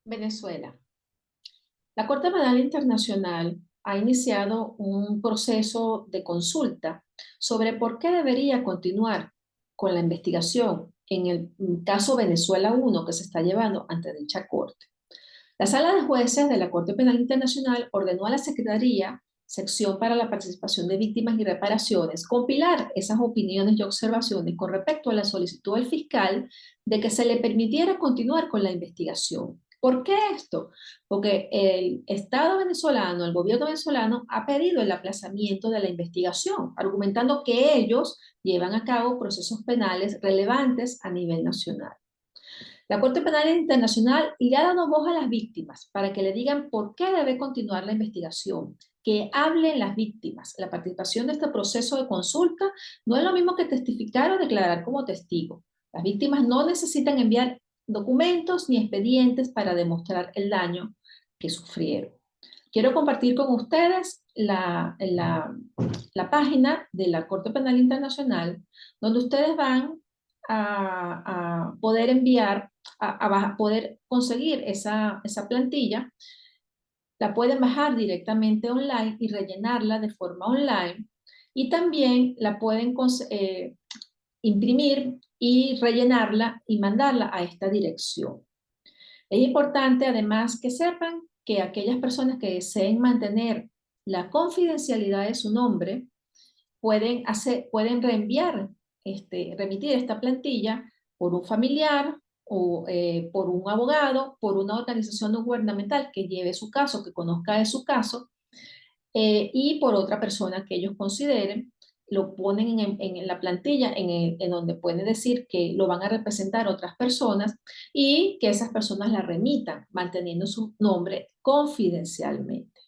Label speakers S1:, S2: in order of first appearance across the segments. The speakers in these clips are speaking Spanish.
S1: Venezuela. La Corte Penal Internacional ha iniciado un proceso de consulta sobre por qué debería continuar con la investigación en el caso Venezuela 1 que se está llevando ante dicha Corte. La Sala de Jueces de la Corte Penal Internacional ordenó a la Secretaría, Sección para la Participación de Víctimas y Reparaciones, compilar esas opiniones y observaciones con respecto a la solicitud del fiscal de que se le permitiera continuar con la investigación. ¿Por qué esto? Porque el Estado venezolano, el gobierno venezolano, ha pedido el aplazamiento de la investigación, argumentando que ellos llevan a cabo procesos penales relevantes a nivel nacional. La Corte Penal Internacional le ha dado voz a las víctimas para que le digan por qué debe continuar la investigación, que hablen las víctimas. La participación de este proceso de consulta no es lo mismo que testificar o declarar como testigo. Las víctimas no necesitan enviar documentos ni expedientes para demostrar el daño que sufrieron. Quiero compartir con ustedes la página de la Corte Penal Internacional, donde ustedes van a poder enviar, a poder conseguir esa plantilla. La pueden bajar directamente online y rellenarla de forma online. Y también la pueden imprimir y rellenarla y mandarla a esta dirección. Es importante además que sepan que aquellas personas que deseen mantener la confidencialidad de su nombre pueden reenviar, remitir esta plantilla por un familiar o por un abogado, por una organización no gubernamental que lleve su caso, que conozca de su caso, y por otra persona que ellos consideren. Lo ponen en la plantilla en donde pueden decir que lo van a representar otras personas y que esas personas la remitan, manteniendo su nombre confidencialmente.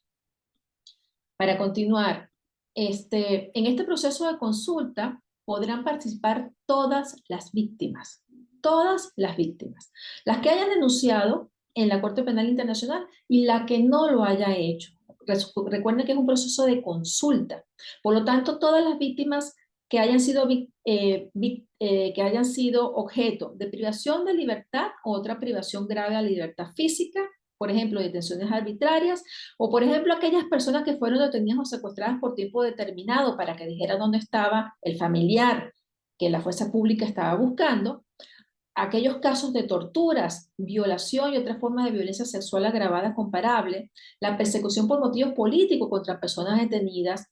S1: Para continuar, en este proceso de consulta podrán participar todas las víctimas, las que hayan denunciado en la Corte Penal Internacional y la que no lo haya hecho. Recuerden que es un proceso de consulta, por lo tanto, todas las víctimas que que hayan sido objeto de privación de libertad o otra privación grave a la libertad física, por ejemplo, detenciones arbitrarias, o por ejemplo, aquellas personas que fueron detenidas o secuestradas por tiempo determinado para que dijera dónde estaba el familiar que la fuerza pública estaba buscando, aquellos casos de torturas, violación y otras formas de violencia sexual agravada comparable, la persecución por motivos políticos contra personas detenidas,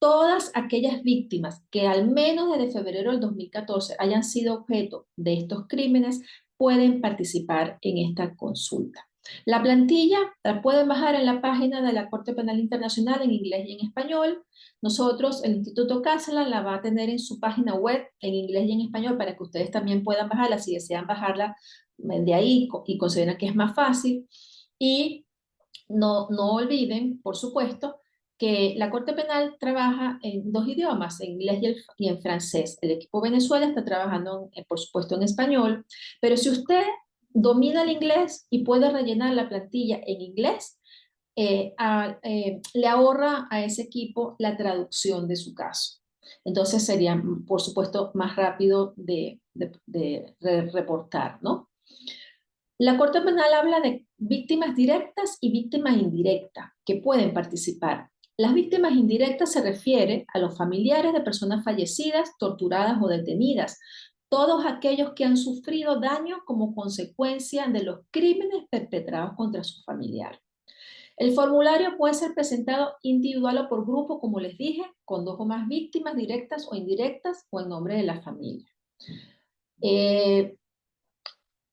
S1: todas aquellas víctimas que al menos desde febrero del 2014 hayan sido objeto de estos crímenes pueden participar en esta consulta. La plantilla la pueden bajar en la página de la Corte Penal Internacional en inglés y en español. Nosotros, el Instituto Casla, la va a tener en su página web en inglés y en español para que ustedes también puedan bajarla si desean bajarla de ahí y consideran que es más fácil. Y no olviden, por supuesto, que la Corte Penal trabaja en dos idiomas, en inglés y en francés. El equipo Venezuela está trabajando, por supuesto, en español, pero si usted domina el inglés y puede rellenar la plantilla en inglés, le ahorra a ese equipo la traducción de su caso. Entonces sería, por supuesto, más rápido de reportar, ¿no? La Corte Penal habla de víctimas directas y víctimas indirectas que pueden participar. Las víctimas indirectas se refiere a los familiares de personas fallecidas, torturadas o detenidas, todos aquellos que han sufrido daño como consecuencia de los crímenes perpetrados contra su familiar. El formulario puede ser presentado individual o por grupo, como les dije, con dos o más víctimas directas o indirectas o en nombre de la familia.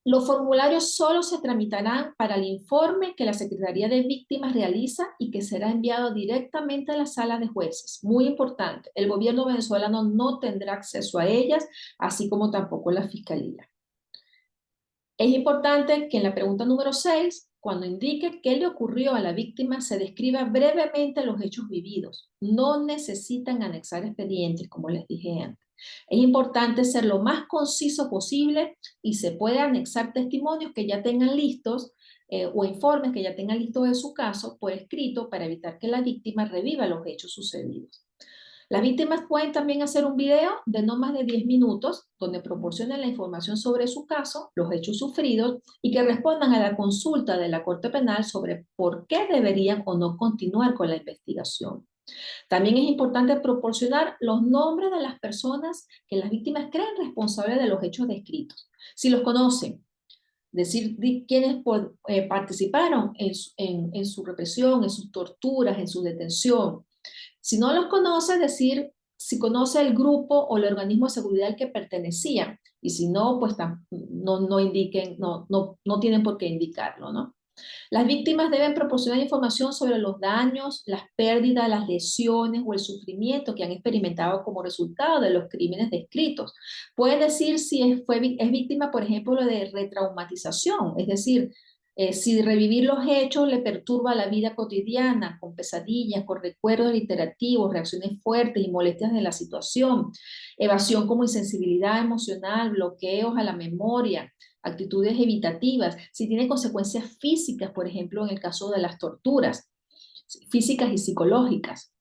S1: Los formularios solo se tramitarán para el informe que la Secretaría de Víctimas realiza y que será enviado directamente a la sala de jueces. Muy importante, el gobierno venezolano no tendrá acceso a ellas, así como tampoco la Fiscalía. Es importante que en la pregunta número 6, cuando indique qué le ocurrió a la víctima, se describa brevemente los hechos vividos. No necesitan anexar expedientes, como les dije antes. Es importante ser lo más conciso posible y se puede anexar testimonios que ya tengan listos o informes que ya tengan listos de su caso por escrito para evitar que la víctima reviva los hechos sucedidos. Las víctimas pueden también hacer un video de no más de 10 minutos donde proporcionen la información sobre su caso, los hechos sufridos y que respondan a la consulta de la Corte Penal sobre por qué deberían o no continuar con la investigación. También es importante proporcionar los nombres de las personas que las víctimas creen responsables de los hechos descritos. Si los conocen, decir quiénes participaron en su represión, en sus torturas, en su detención. Si no los conoce, decir si conoce el grupo o el organismo de seguridad al que pertenecían. Y si no, pues no indiquen, no tienen por qué indicarlo, ¿no? Las víctimas deben proporcionar información sobre los daños, las pérdidas, las lesiones o el sufrimiento que han experimentado como resultado de los crímenes descritos. Pueden decir si es víctima, por ejemplo, de retraumatización, es decir, si revivir los hechos le perturba la vida cotidiana, con pesadillas, con recuerdos reiterativos, reacciones fuertes y molestias de la situación, evasión como insensibilidad emocional, bloqueos a la memoria, actitudes evitativas, si tiene consecuencias físicas, por ejemplo, en el caso de las torturas, físicas y psicológicas.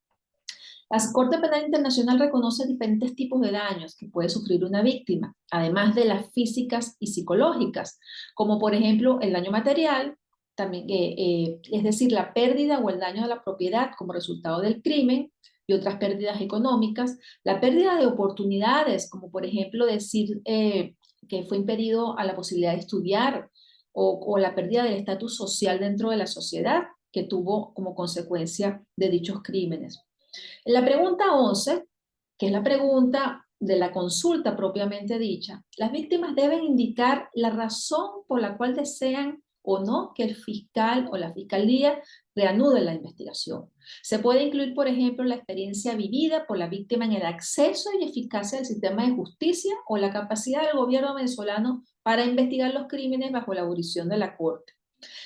S1: La Corte Penal Internacional reconoce diferentes tipos de daños que puede sufrir una víctima, además de las físicas y psicológicas, como por ejemplo el daño material, también, es decir, la pérdida o el daño de la propiedad como resultado del crimen y otras pérdidas económicas, la pérdida de oportunidades, como por ejemplo decir que fue impedido a la posibilidad de estudiar o la pérdida del estatus social dentro de la sociedad que tuvo como consecuencia de dichos crímenes. En la pregunta 11, que es la pregunta de la consulta propiamente dicha, las víctimas deben indicar la razón por la cual desean o no que el fiscal o la fiscalía reanude la investigación. Se puede incluir, por ejemplo, la experiencia vivida por la víctima en el acceso y eficacia del sistema de justicia o la capacidad del gobierno venezolano para investigar los crímenes bajo la jurisdicción de la Corte.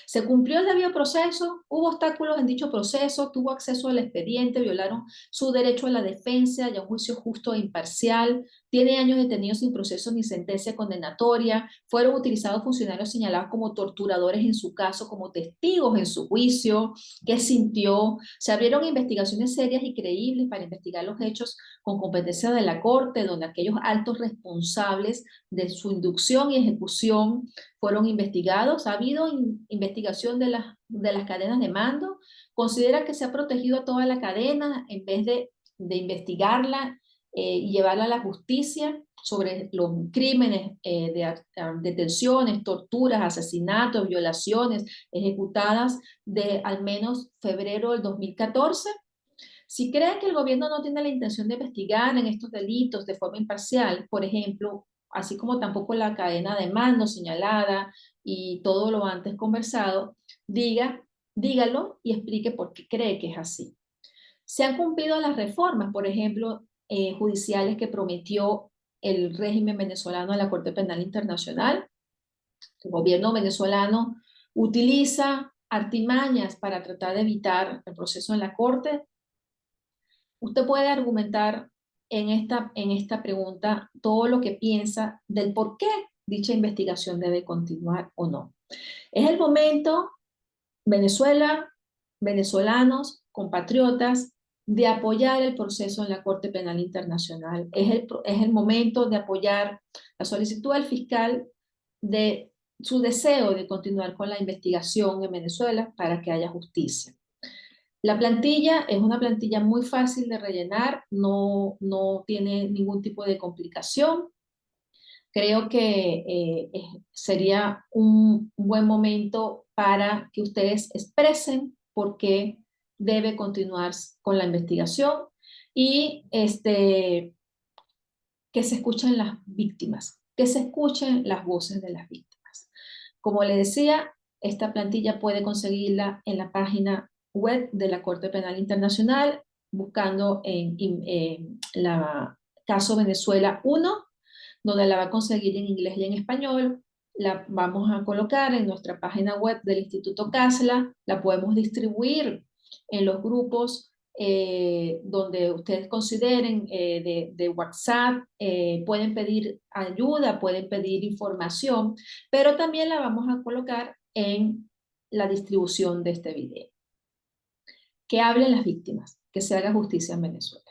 S1: ¿Se cumplió el debido proceso? ¿Hubo obstáculos en dicho proceso? ¿Tuvo acceso al expediente? ¿Violaron su derecho a la defensa y a un juicio justo e imparcial? ¿Tiene años detenidos sin proceso ni sentencia condenatoria? ¿Fueron utilizados funcionarios señalados como torturadores en su caso, como testigos en su juicio? ¿Qué sintió? ¿Se abrieron investigaciones serias y creíbles para investigar los hechos con competencia de la Corte, donde aquellos altos responsables de su inducción y ejecución fueron investigados? ¿Ha habido investigación de las cadenas de mando? ¿Considera que se ha protegido a toda la cadena en vez de investigarla y llevarla a la justicia sobre los crímenes de detenciones, torturas, asesinatos, violaciones ejecutadas de al menos febrero del 2014? Si cree que el gobierno no tiene la intención de investigar en estos delitos de forma imparcial, por ejemplo, así como tampoco la cadena de mando señalada y todo lo antes conversado, dígalo y explique por qué cree que es así. Se han cumplido las reformas, por ejemplo, judiciales que prometió el régimen venezolano a la Corte Penal Internacional. El gobierno venezolano utiliza artimañas para tratar de evitar el proceso en la Corte. Usted puede argumentar en esta pregunta todo lo que piensa del por qué dicha investigación debe continuar o no. Es el momento, Venezuela, venezolanos, compatriotas, de apoyar el proceso en la Corte Penal Internacional. Es el momento de apoyar la solicitud del fiscal de su deseo de continuar con la investigación en Venezuela para que haya justicia. La plantilla es una plantilla muy fácil de rellenar, no tiene ningún tipo de complicación. Creo que sería un buen momento para que ustedes expresen por qué debe continuar con la investigación y que se escuchen las víctimas, que se escuchen las voces de las víctimas. Como les decía, esta plantilla puede conseguirla en la página web de la Corte Penal Internacional, buscando en la caso Venezuela 1, donde la va a conseguir en inglés y en español. La vamos a colocar en nuestra página web del Instituto CASLA, la podemos distribuir en los grupos donde ustedes consideren de WhatsApp, pueden pedir ayuda, pueden pedir información, pero también la vamos a colocar en la distribución de este video. Que hablen las víctimas, que se haga justicia en Venezuela.